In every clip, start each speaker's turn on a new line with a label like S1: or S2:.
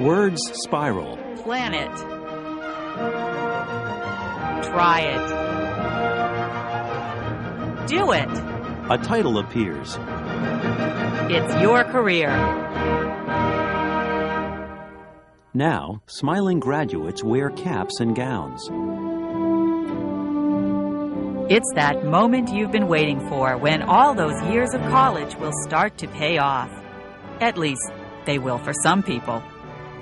S1: Words spiral.
S2: Plan it. Try it. Do it.
S1: A title appears.
S2: It's your career.
S1: Now, smiling graduates wear caps and gowns.
S2: It's that moment you've been waiting for when all those years of college will start to pay off. At least, they will for some people.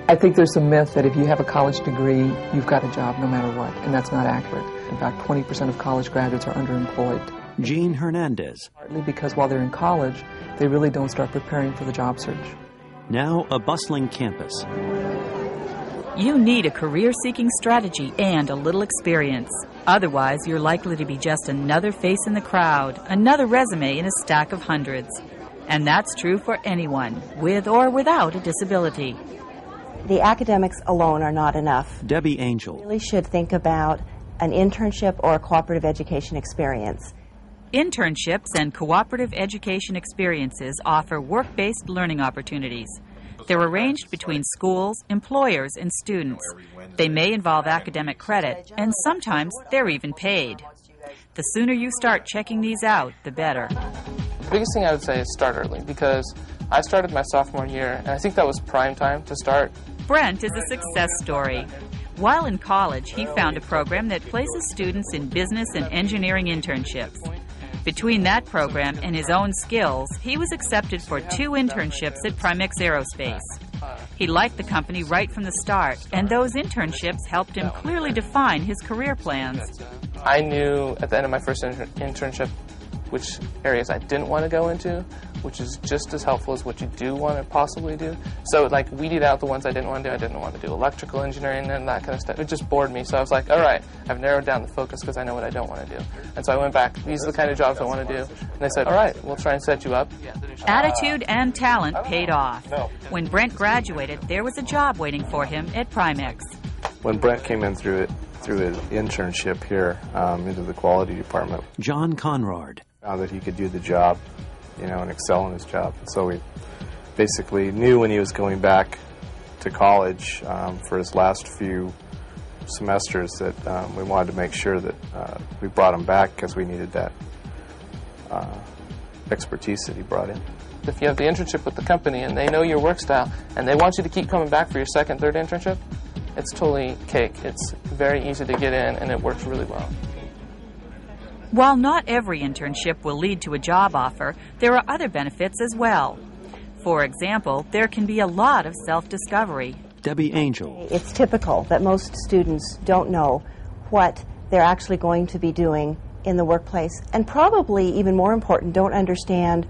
S3: I think there's a myth that if you have a college degree, you've got a job no matter what, and that's not accurate. In fact, 20% of college graduates are underemployed.
S1: Jean Hernandez.
S3: Partly because while they're in college, they really don't start preparing for the job search.
S1: Now a bustling campus.
S2: You need a career-seeking strategy and a little experience. Otherwise, you're likely to be just another face in the crowd, another resume in a stack of hundreds. And that's true for anyone, with or without a disability.
S4: The academics alone are not enough.
S1: Debbie Angel.
S4: You really should think about an internship or a cooperative education experience.
S2: Internships and cooperative education experiences offer work-based learning opportunities. They're arranged between schools, employers, and students. They may involve academic credit, and sometimes they're even paid. The sooner you start checking these out, the better.
S5: The biggest thing I would say is start early, because I started my sophomore year, and I think that was prime time to start.
S2: Brent is a success story. While in college, he found a program that places students in business and engineering internships. Between that program and his own skills, he was accepted for 2 internships at Primex Aerospace. He liked the company right from the start, and those internships helped him clearly define his career plans.
S5: I knew at the end of my first internship which areas I didn't want to go into, which is just as helpful as what you do want to possibly do. So like weeded out the ones I didn't want to do. I didn't want to do electrical engineering and that kind of stuff. It just bored me. So I was like, all right, I've narrowed down the focus because I know what I don't want to do. And so I went back, these are the kind of jobs I want to do. And they said, all right, we'll try and set you up.
S2: Attitude and talent paid off. When Brent graduated, there was a job waiting for him at Primex.
S6: When Brent came in through his internship here into the quality department,
S1: John Conrad
S6: found that he could do the job, and excel in his job. And so we basically knew when he was going back to college for his last few semesters that we wanted to make sure that we brought him back because we needed that expertise that he brought in.
S5: If you have the internship with the company and they know your work style and they want you to keep coming back for your second, third internship, it's totally cake. It's very easy to get in and it works really well.
S2: While not every internship will lead to a job offer, there are other benefits as well. For example, there can be a lot of self-discovery.
S1: Debbie Angel.
S4: It's typical that most students don't know what they're actually going to be doing in the workplace, and probably even more important, don't understand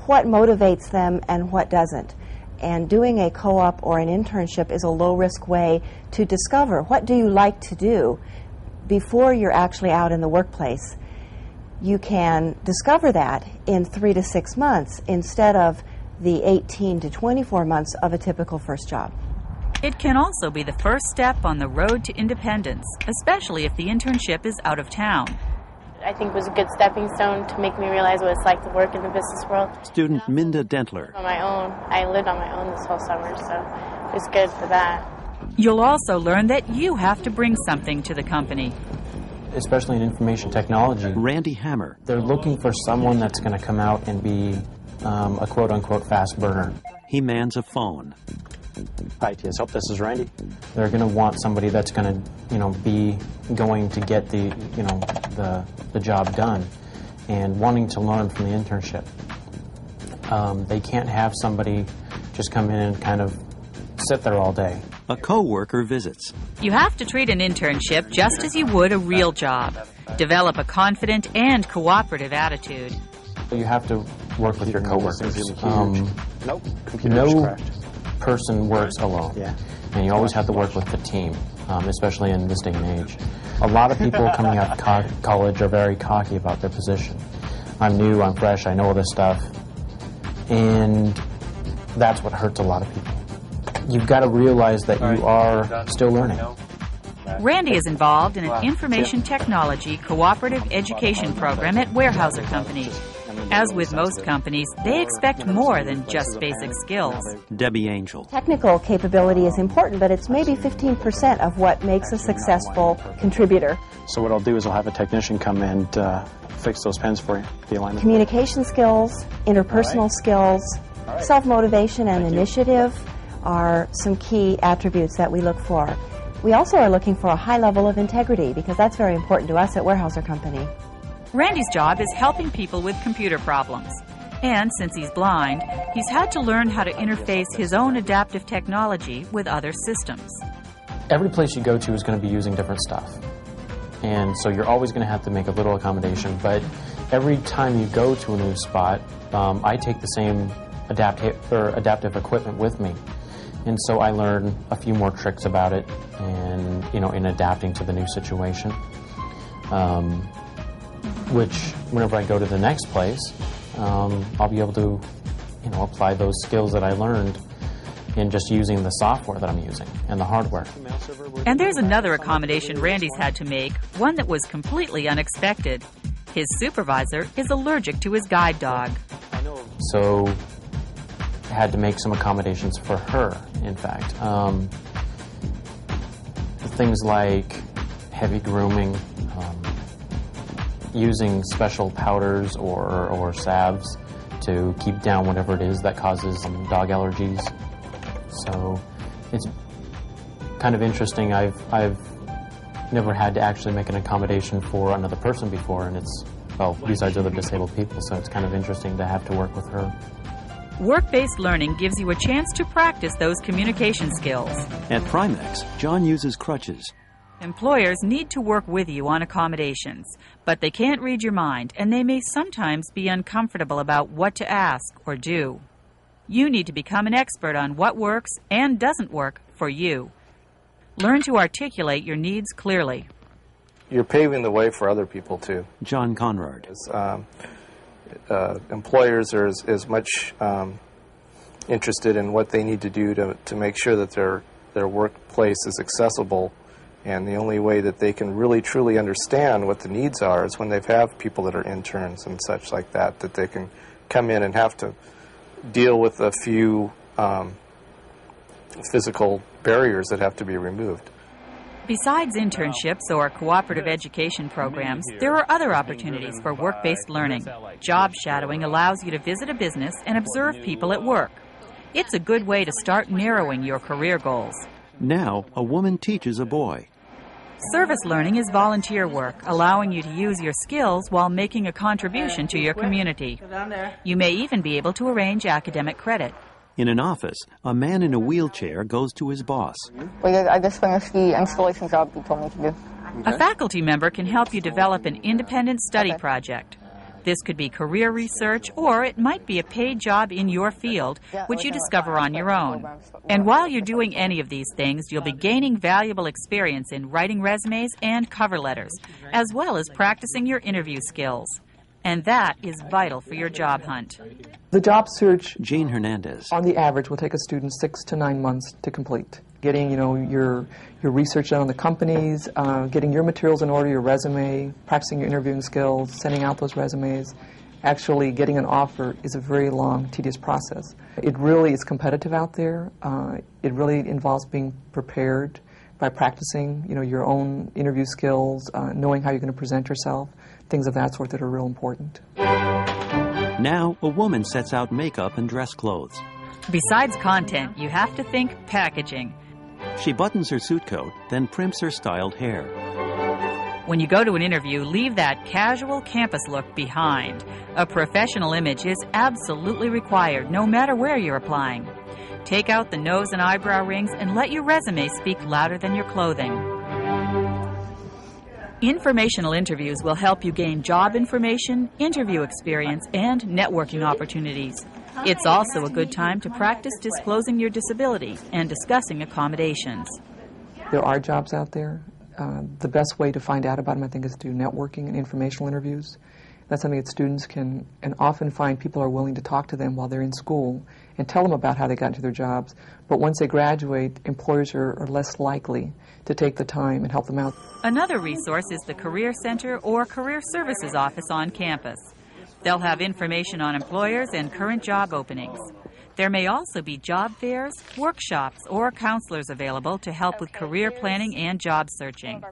S4: what motivates them and what doesn't. And doing a co-op or an internship is a low-risk way to discover what do you like to do before you're actually out in the workplace. You can discover that in 3 to 6 months instead of the 18 to 24 months of a typical first job.
S2: It can also be the first step on the road to independence, especially if the internship is out of town.
S7: I think it was a good stepping stone to make me realize what it's like to work in the business world.
S1: Student Minda Dentler.
S7: On my own. I lived on my own this whole summer, so it was good for that.
S2: You'll also learn that you have to bring something to the company.
S8: Especially in information technology.
S1: Randy Hammer.
S8: They're looking for someone that's going to come out and be a quote-unquote fast burner.
S1: He mans a phone.
S8: Hi, TS. Hope this is Randy. They're going to want somebody that's going to, be going to get the job done and wanting to learn from the internship. They can't have somebody just come in and kind of sit there all day.
S1: A co-worker visits.
S2: You have to treat an internship just as you would a real job. Develop a confident and cooperative attitude.
S8: You have to work with your coworkers.
S6: Nope.
S8: No person works alone. Yeah. And you always have to work with the team, especially in this day and age. A lot of people coming out of college are very cocky about their position. I'm new, I'm fresh, I know all this stuff. And that's what hurts a lot of people. You've got to realize that you are still learning.
S2: Randy is involved in an information technology cooperative education program at Weyerhaeuser Company. As with most companies, they expect more than just basic skills.
S1: Debbie Angel.
S4: Technical capability is important, but it's maybe 15% of what makes a successful contributor.
S8: So what I'll do is I'll have a technician come and fix those pens for you, the alignment.
S4: Communication skills, interpersonal skills, self-motivation and initiative are some key attributes that we look for. We also are looking for a high level of integrity because that's very important to us at Weyerhaeuser Company.
S2: Randy's job is helping people with computer problems. And since he's blind, he's had to learn how to interface his own adaptive technology with other systems.
S8: Every place you go to is going to be using different stuff. And so you're always going to have to make a little accommodation. But every time you go to a new spot, I take the same adaptive equipment with me. And so I learn a few more tricks about it and, in adapting to the new situation. Which, whenever I go to the next place, I'll be able to, apply those skills that I learned in just using the software that I'm using and the hardware.
S2: And there's another accommodation Randy's had to make, one that was completely unexpected. His supervisor is allergic to his guide dog.
S8: So I had to make some accommodations for her, in fact. Things like heavy grooming, using special powders or salves to keep down whatever it is that causes dog allergies. So it's kind of interesting. I've never had to actually make an accommodation for another person before, and besides other disabled people, so it's kind of interesting to have to work with her.
S2: Work-based learning gives you a chance to practice those communication skills.
S1: At Primex, John uses crutches.
S2: Employers need to work with you on accommodations, but they can't read your mind, and they may sometimes be uncomfortable about what to ask or do. You need to become an expert on what works and doesn't work for you. Learn to articulate your needs clearly.
S6: You're paving the way for other people, too.
S1: John Conrad.
S6: Employers are as much interested in what they need to do to make sure that their workplace is accessible. And the only way that they can really truly understand what the needs are is when they have people that are interns and such like that they can come in and have to deal with a few physical barriers that have to be removed.
S2: Besides internships or cooperative education programs, there are other opportunities for work-based learning. Job shadowing allows you to visit a business and observe people at work. It's a good way to start narrowing your career goals.
S1: Now, a woman teaches a boy.
S2: Service learning is volunteer work, allowing you to use your skills while making a contribution to your community. You may even be able to arrange academic credit.
S1: In an office, a man in a wheelchair goes to his boss.
S9: I just finished the installation job you told me to do.
S2: A faculty member can help you develop an independent study project. This could be career research, or it might be a paid job in your field, which you discover on your own. And while you're doing any of these things, you'll be gaining valuable experience in writing resumes and cover letters, as well as practicing your interview skills. And that is vital for your job hunt.
S3: The job search,
S1: Jean Hernandez.
S3: on the average, will take a student 6 to 9 months to complete. Getting, your research done on the companies, getting your materials in order, your resume, practicing your interviewing skills, sending out those resumes. Actually getting an offer is a very long, tedious process. It really is competitive out there. It really involves being prepared by practicing, your own interview skills, knowing how you're going to present yourself, things of that sort that are real important.
S1: Now, a woman sets out makeup and dress clothes.
S2: Besides content, you have to think packaging.
S1: She buttons her suit coat, then primps her styled hair.
S2: When you go to an interview, leave that casual campus look behind. A professional image is absolutely required, no matter where you're applying. Take out the nose and eyebrow rings and let your resume speak louder than your clothing. Informational interviews will help you gain job information, interview experience, and networking opportunities. It's also a good time to practice disclosing your disability and discussing accommodations.
S3: There are jobs out there. The best way to find out about them, I think, is to do networking and informational interviews. That's something that students can and often find people are willing to talk to them while they're in school and tell them about how they got into their jobs. But once they graduate, employers are less likely to take the time and help them out.
S2: Another resource is the Career Center or Career Services Office on campus. They'll have information on employers and current job openings. There may also be job fairs, workshops, or counselors available to help with career planning and job searching.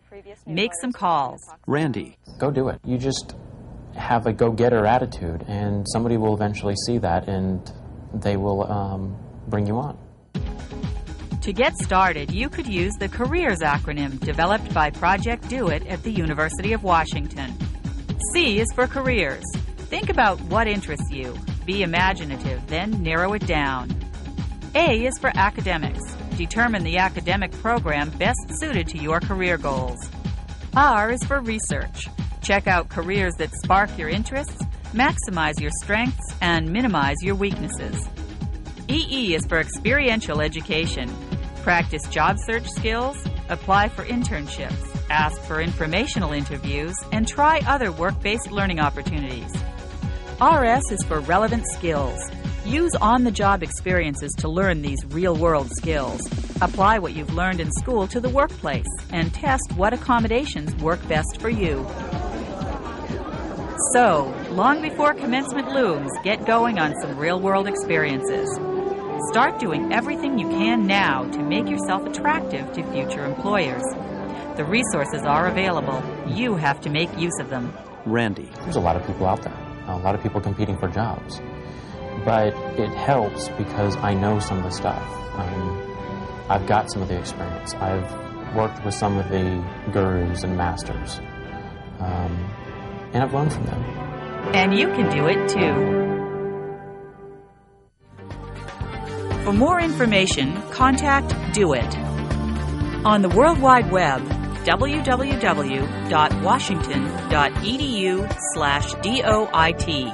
S2: Make some calls.
S1: Randy.
S8: Go do it. You just have a go-getter attitude, and somebody will eventually see that, and they will bring you on.
S2: To get started, you could use the CAREERS acronym developed by Project Do It at the University of Washington. C is for careers. Think about what interests you. Be imaginative, then narrow it down. A is for academics. Determine the academic program best suited to your career goals. R is for research. Check out careers that spark your interests, maximize your strengths, and minimize your weaknesses. EE is for experiential education. Practice job search skills, apply for internships, ask for informational interviews, and try other work-based learning opportunities. RS is for relevant skills. Use on-the-job experiences to learn these real-world skills. Apply what you've learned in school to the workplace and test what accommodations work best for you. So, long before commencement looms, get going on some real-world experiences. Start doing everything you can now to make yourself attractive to future employers. The resources are available. You have to make use of them.
S1: Randy.
S8: There's a lot of people out there, a lot of people competing for jobs. But it helps because I know some of the stuff. I've got some of the experience. I've worked with some of the gurus and masters. And I've learned from them.
S2: And you can do it too. For more information, contact Do It. On the World Wide Web, www.washington.edu/DOIT.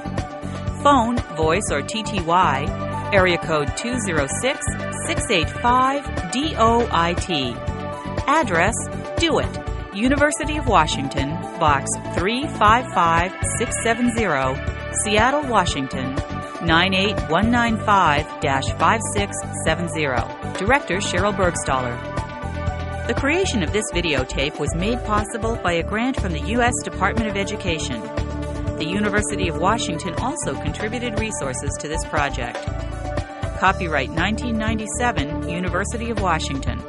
S2: Phone, voice, or TTY, area code 206-685-DOIT. Address, Do It, University of Washington, Box 355670, Seattle, Washington, 98195-5670. Director Cheryl Bergstaller. The creation of this videotape was made possible by a grant from the U.S. Department of Education. The University of Washington also contributed resources to this project. Copyright 1997, University of Washington.